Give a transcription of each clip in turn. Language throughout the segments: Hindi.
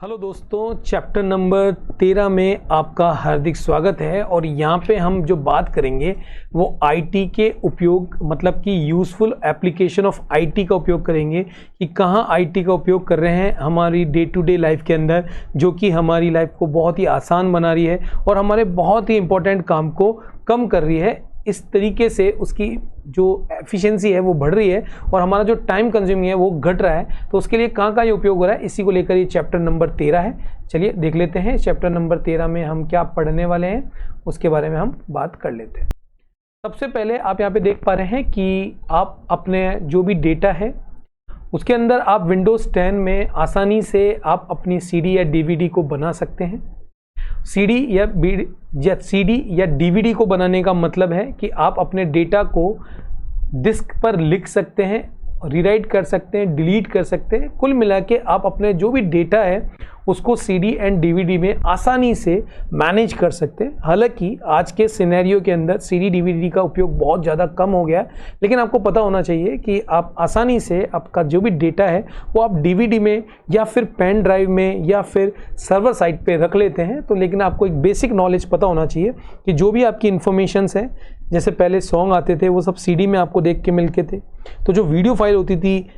हेलो दोस्तों, चैप्टर नंबर 13 में आपका हार्दिक स्वागत है। और यहाँ पे हम जो बात करेंगे वो आईटी के उपयोग मतलब कि यूज़फुल एप्लीकेशन ऑफ आईटी का उपयोग करेंगे कि कहाँ आईटी का उपयोग कर रहे हैं हमारी डे टू डे लाइफ के अंदर, जो कि हमारी लाइफ को बहुत ही आसान बना रही है और हमारे बहुत ही इंपॉर्टेंट काम को कम कर रही है। इस तरीके से उसकी जो एफिशिएंसी है वो बढ़ रही है और हमारा जो टाइम कंज्यूमिंग है वो घट रहा है। तो उसके लिए कहाँ ये उपयोग हो रहा है, इसी को लेकर ये चैप्टर नंबर 13 है। चलिए देख लेते हैं चैप्टर नंबर 13 में हम क्या पढ़ने वाले हैं, उसके बारे में हम बात कर लेते हैं। सबसे पहले आप यहाँ पे देख पा रहे हैं कि आप अपने जो भी डेटा है उसके अंदर आप विंडोज़ 10 में आसानी से आप अपनी सीडी या डीवीडी को बना सकते हैं। सीडी या डीवीडी को बनाने का मतलब है कि आप अपने डेटा को डिस्क पर लिख सकते हैं, रीराइट कर सकते हैं, डिलीट कर सकते हैं। कुल मिला के आप अपने जो भी डेटा है उसको सीडी एंड डीवीडी में आसानी से मैनेज कर सकते हैं। हालांकि आज के सिनेरियो के अंदर सीडी डीवीडी का उपयोग बहुत ज़्यादा कम हो गया है, लेकिन आपको पता होना चाहिए कि आप आसानी से आपका जो भी डेटा है वो आप डीवीडी में या फिर पेन ड्राइव में या फिर सर्वर साइट पे रख लेते हैं। तो लेकिन आपको एक बेसिक नॉलेज पता होना चाहिए कि जो भी आपकी इन्फॉर्मेशंस हैं, जैसे पहले सॉन्ग आते थे वो सब सीडी में आपको देख के मिलते थे, तो जो वीडियो फाइल होती थी,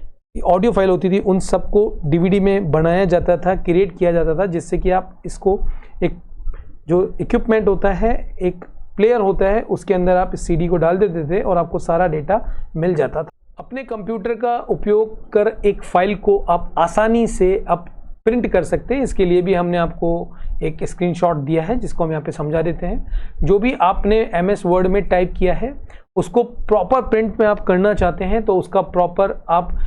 ऑडियो फाइल होती थी, उन सबको डीवीडी में बनाया जाता था, क्रिएट किया जाता था, जिससे कि आप इसको एक जो इक्विपमेंट होता है, एक प्लेयर होता है, उसके अंदर आप इस सीडी को डाल देते थे और आपको सारा डेटा मिल जाता था। अपने कंप्यूटर का उपयोग कर एक फाइल को आप आसानी से आप प्रिंट कर सकते हैं। इसके लिए भी हमने आपको एक स्क्रीनशॉट दिया है जिसको हम यहाँ पे समझा देते हैं। जो भी आपने एमएस वर्ड में टाइप किया है उसको प्रॉपर प्रिंट में आप करना चाहते हैं तो उसका प्रॉपर आप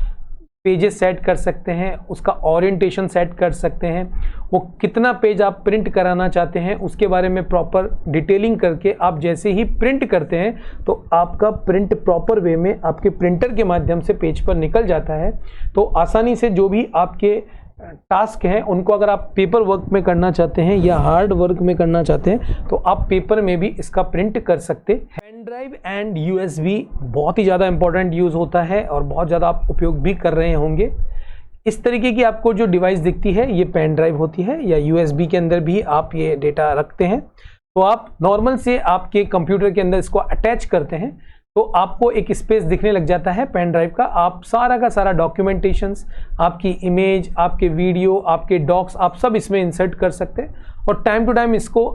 पेजेस सेट कर सकते हैं, उसका ओरिएंटेशन सेट कर सकते हैं, वो कितना पेज आप प्रिंट कराना चाहते हैं उसके बारे में प्रॉपर डिटेलिंग करके आप जैसे ही प्रिंट करते हैं तो आपका प्रिंट प्रॉपर वे में आपके प्रिंटर के माध्यम से पेज पर निकल जाता है। तो आसानी से जो भी आपके टास्क हैं उनको अगर आप पेपर वर्क में करना चाहते हैं या हार्ड वर्क में करना चाहते हैं तो आप पेपर में भी इसका प्रिंट कर सकते हैं। पेन ड्राइव एंड यूएसबी बहुत ही ज़्यादा इंपॉर्टेंट यूज़ होता है और बहुत ज़्यादा आप उपयोग भी कर रहे होंगे। इस तरीके की आपको जो डिवाइस दिखती है ये पेन ड्राइव होती है या यूएसबी के अंदर भी आप ये डेटा रखते हैं। तो आप नॉर्मल से आपके कंप्यूटर के अंदर इसको अटैच करते हैं तो आपको एक स्पेस दिखने लग जाता है पेन ड्राइव का। आप सारा का सारा डॉक्यूमेंटेशंस, आपकी इमेज, आपके वीडियो, आपके डॉक्स, आप सब इसमें इंसर्ट कर सकते हैं और टाइम टू टाइम इसको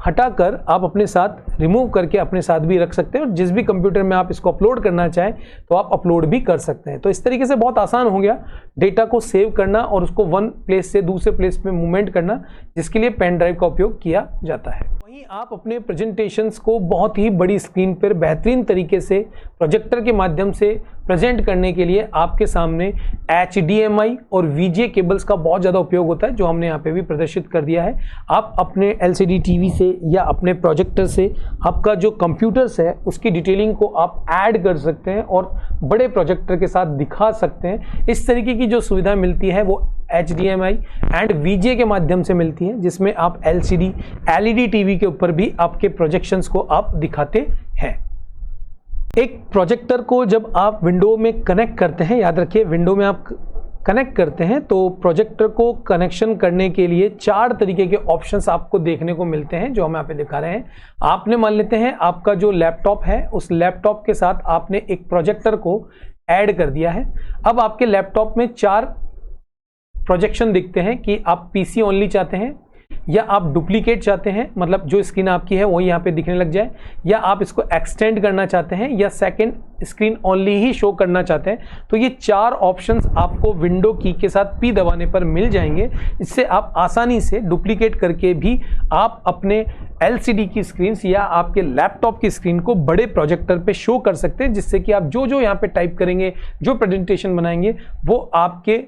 हटाकर आप अपने साथ रिमूव करके अपने साथ भी रख सकते हैं और जिस भी कंप्यूटर में आप इसको अपलोड करना चाहें तो आप अपलोड भी कर सकते हैं। तो इस तरीके से बहुत आसान हो गया डेटा को सेव करना और उसको वन प्लेस से दूसरे प्लेस में मूवमेंट करना, जिसके लिए पेन ड्राइव का उपयोग किया जाता है। वहीं आप अपने प्रेजेंटेशंस को बहुत ही बड़ी स्क्रीन पर बेहतरीन तरीके से प्रोजेक्टर के माध्यम से प्रेजेंट करने के लिए आपके सामने HDMI और VGA केबल्स का बहुत ज़्यादा उपयोग होता है, जो हमने यहाँ पे भी प्रदर्शित कर दिया है। आप अपने LCD टीवी से या अपने प्रोजेक्टर से आपका जो कंप्यूटर्स है उसकी डिटेलिंग को आप ऐड कर सकते हैं और बड़े प्रोजेक्टर के साथ दिखा सकते हैं। इस तरीके की जो सुविधा मिलती है वो HDMI एंड VGA के माध्यम से मिलती है, जिसमें आप LCD LED टीवी के ऊपर भी आपके प्रोजेक्शंस को आप दिखाते हैं। एक प्रोजेक्टर को जब आप विंडो में कनेक्ट करते हैं, याद रखिए विंडो में आप कनेक्ट करते हैं तो प्रोजेक्टर को कनेक्शन करने के लिए 4 तरीके के ऑप्शंस आपको देखने को मिलते हैं, जो हम यहाँ पे दिखा रहे हैं। आपने मान लेते हैं आपका जो लैपटॉप है उस लैपटॉप के साथ आपने एक प्रोजेक्टर को ऐड कर दिया है। अब आपके लैपटॉप में 4 प्रोजेक्शन दिखते हैं कि आप PC ओनली चाहते हैं या आप डुप्लीकेट चाहते हैं, मतलब जो स्क्रीन आपकी है वही यहाँ पे दिखने लग जाए, या आप इसको एक्सटेंड करना चाहते हैं या सेकंड स्क्रीन ओनली ही शो करना चाहते हैं। तो ये 4 ऑप्शंस आपको विंडो की के साथ P दबाने पर मिल जाएंगे। इससे आप आसानी से डुप्लीकेट करके भी आप अपने LCD की स्क्रीन या आपके लैपटॉप की स्क्रीन को बड़े प्रोजेक्टर पे शो कर सकते हैं, जिससे कि आप जो यहाँ पे टाइप करेंगे, जो प्रेजेंटेशन बनाएंगे, वो आपके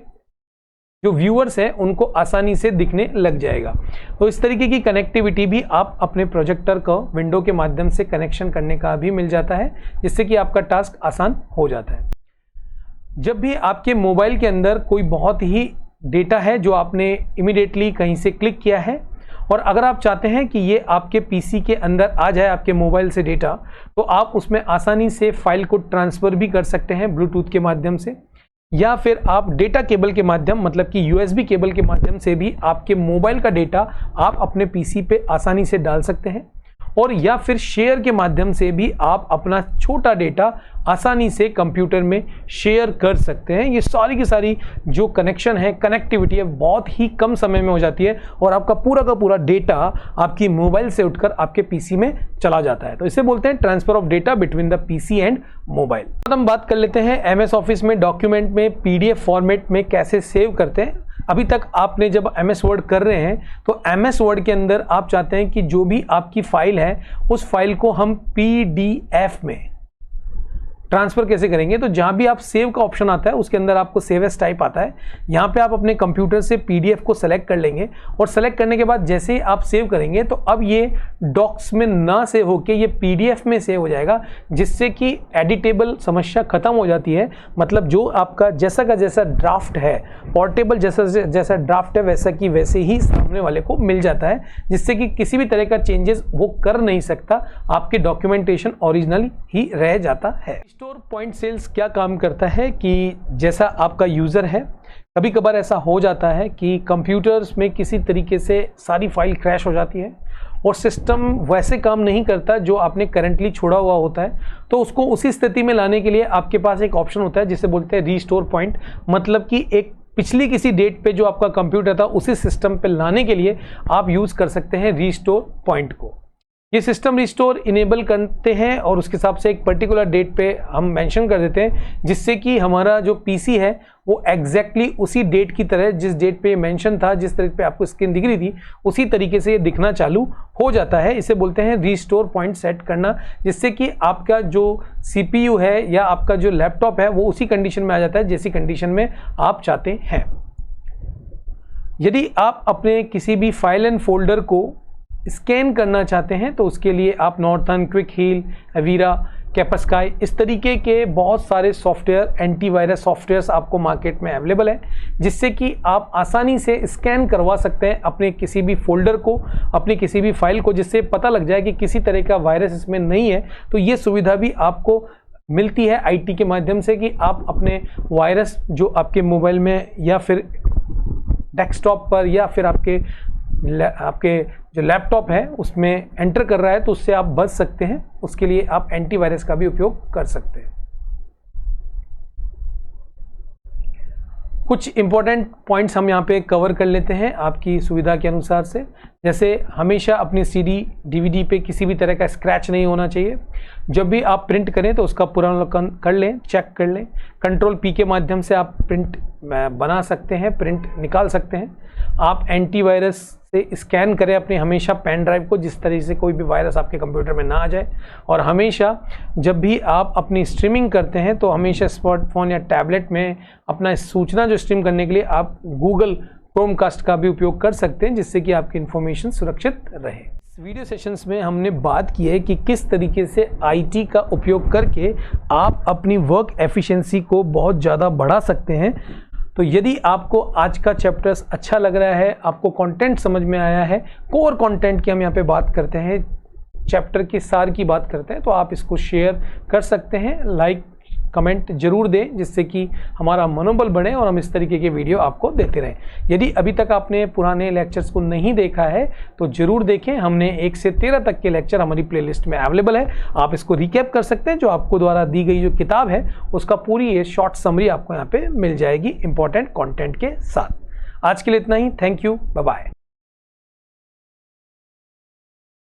जो व्यूअर्स हैं उनको आसानी से दिखने लग जाएगा। तो इस तरीके की कनेक्टिविटी भी आप अपने प्रोजेक्टर को विंडो के माध्यम से कनेक्शन करने का भी मिल जाता है, जिससे कि आपका टास्क आसान हो जाता है। जब भी आपके मोबाइल के अंदर कोई बहुत ही डेटा है जो आपने इमीडिएटली कहीं से क्लिक किया है और अगर आप चाहते हैं कि ये आपके PC के अंदर आ जाए आपके मोबाइल से डेटा, तो आप उसमें आसानी से फाइल को ट्रांसफ़र भी कर सकते हैं ब्लूटूथ के माध्यम से। या फिर आप डेटा केबल के माध्यम मतलब कि यूएसबी केबल के माध्यम से भी आपके मोबाइल का डेटा आप अपने पीसी पे आसानी से डाल सकते हैं, और या फिर शेयर के माध्यम से भी आप अपना छोटा डेटा आसानी से कंप्यूटर में शेयर कर सकते हैं। ये सारी की सारी जो कनेक्शन है, कनेक्टिविटी है, बहुत ही कम समय में हो जाती है और आपका पूरा का पूरा डेटा आपकी मोबाइल से उठकर आपके पीसी में चला जाता है। तो इसे बोलते हैं transfer of data between the PC and mobile. हम बात कर लेते हैं एमएस ऑफिस में डॉक्यूमेंट में पीडीएफ फॉर्मेट में कैसे सेव करते हैं। अभी तक आपने जब एमएस वर्ड कर रहे हैं तो एमएस वर्ड के अंदर आप चाहते हैं कि जो भी आपकी फाइल है उस फाइल को हम पीडीएफ में ट्रांसफर कैसे करेंगे। तो जहां भी आप सेव का ऑप्शन आता है उसके अंदर आपको सेव एज टाइप आता है। यहां पे आप अपने कंप्यूटर से पीडीएफ को सेलेक्ट कर लेंगे और सेलेक्ट करने के बाद जैसे ही आप सेव करेंगे तो अब ये डॉक्स में ना सेव होके ये पीडीएफ में सेव हो जाएगा, जिससे कि एडिटेबल समस्या खत्म हो जाती है। मतलब जो आपका जैसा का जैसा ड्राफ्ट है, पोर्टेबल जैसा ड्राफ्ट है वैसा की वैसे ही सामने वाले को मिल जाता है, जिससे कि किसी भी तरह का चेंजेस वो कर नहीं सकता, आपके डॉक्यूमेंटेशन ओरिजिनल ही रह जाता है। स्टोर पॉइंट सेल्स क्या काम करता है कि जैसा आपका यूज़र है, कभी कभार ऐसा हो जाता है कि कंप्यूटर्स में किसी तरीके से सारी फाइल क्रैश हो जाती है और सिस्टम वैसे काम नहीं करता जो आपने करंटली छोड़ा हुआ होता है। तो उसको उसी स्थिति में लाने के लिए आपके पास एक ऑप्शन होता है जिसे बोलते हैं रीस्टोर पॉइंट। मतलब कि एक पिछली किसी डेट पे जो आपका कंप्यूटर था उसी सिस्टम पे लाने के लिए आप यूज़ कर सकते हैं रीस्टोर पॉइंट को। ये सिस्टम रिस्टोर इनेबल करते हैं और उसके हिसाब से एक पर्टिकुलर डेट पे हम मेंशन कर देते हैं, जिससे कि हमारा जो पीसी है वो एग्जैक्टली उसी डेट की तरह, जिस डेट पे मेंशन था, जिस तरह पे आपको स्क्रीन दिख रही थी उसी तरीके से ये दिखना चालू हो जाता है। इसे बोलते हैं रीस्टोर पॉइंट सेट करना, जिससे कि आपका जो सीपीयू है या आपका जो लैपटॉप है वो उसी कंडीशन में आ जाता है जैसी कंडीशन में आप चाहते हैं। यदि आप अपने किसी भी फाइल एंड फोल्डर को स्कैन करना चाहते हैं तो उसके लिए आप नॉर्थन, क्विक हील, अवीरा, कैपस्काई, इस तरीके के बहुत सारे सॉफ्टवेयर, एंटीवायरस सॉफ्टवेयर्स आपको मार्केट में अवेलेबल है, जिससे कि आप आसानी से स्कैन करवा सकते हैं अपने किसी भी फोल्डर को, अपनी किसी भी फाइल को, जिससे पता लग जाए कि किसी तरह का वायरस इसमें नहीं है। तो ये सुविधा भी आपको मिलती है आईटी के माध्यम से कि आप अपने वायरस जो आपके मोबाइल में या फिर डेस्कटॉप पर या फिर आपके जो लैपटॉप है उसमें एंटर कर रहा है तो उससे आप बच सकते हैं। उसके लिए आप एंटीवायरस का भी उपयोग कर सकते हैं। कुछ इंपॉर्टेंट पॉइंट्स हम यहाँ पे कवर कर लेते हैं आपकी सुविधा के अनुसार से। जैसे हमेशा अपनी सीडी डीवीडी पे किसी भी तरह का स्क्रैच नहीं होना चाहिए। जब भी आप प्रिंट करें तो उसका पुनरावलोकन कर लें, चेक कर लें। कंट्रोल पी के माध्यम से आप प्रिंट बना सकते हैं, प्रिंट निकाल सकते हैं। आप एंटीवायरस से स्कैन करें अपने हमेशा पेन ड्राइव को, जिस तरह से कोई भी वायरस आपके कंप्यूटर में ना आ जाए। और हमेशा जब भी आप अपनी स्ट्रीमिंग करते हैं तो हमेशा स्मार्टफोन या टैबलेट में अपना सूचना जो स्ट्रीम करने के लिए आप गूगल क्रोमकास्ट का भी उपयोग कर सकते हैं, जिससे कि आपकी इंफॉर्मेशन सुरक्षित रहे। इस वीडियो सेशंस में हमने बात की है कि किस तरीके से आईटी का उपयोग करके आप अपनी वर्क एफिशिएंसी को बहुत ज़्यादा बढ़ा सकते हैं। तो यदि आपको आज का चैप्टर्स अच्छा लग रहा है, आपको कंटेंट समझ में आया है, कोर कंटेंट की हम यहाँ पे बात करते हैं, चैप्टर की सार की बात करते हैं, तो आप इसको शेयर कर सकते हैं, लाइक कमेंट जरूर दें, जिससे कि हमारा मनोबल बढ़े और हम इस तरीके के वीडियो आपको देते रहें। यदि अभी तक आपने पुराने लेक्चर्स को नहीं देखा है तो जरूर देखें। हमने 1 से 13 तक के लेक्चर हमारी प्लेलिस्ट में अवेलेबल है, आप इसको रिकैप कर सकते हैं। जो आपको द्वारा दी गई जो किताब है उसका पूरी ये शॉर्ट समरी आपको यहाँ पे मिल जाएगी इंपॉर्टेंट कंटेंट के साथ। आज के लिए इतना ही। Thank you, bye bye.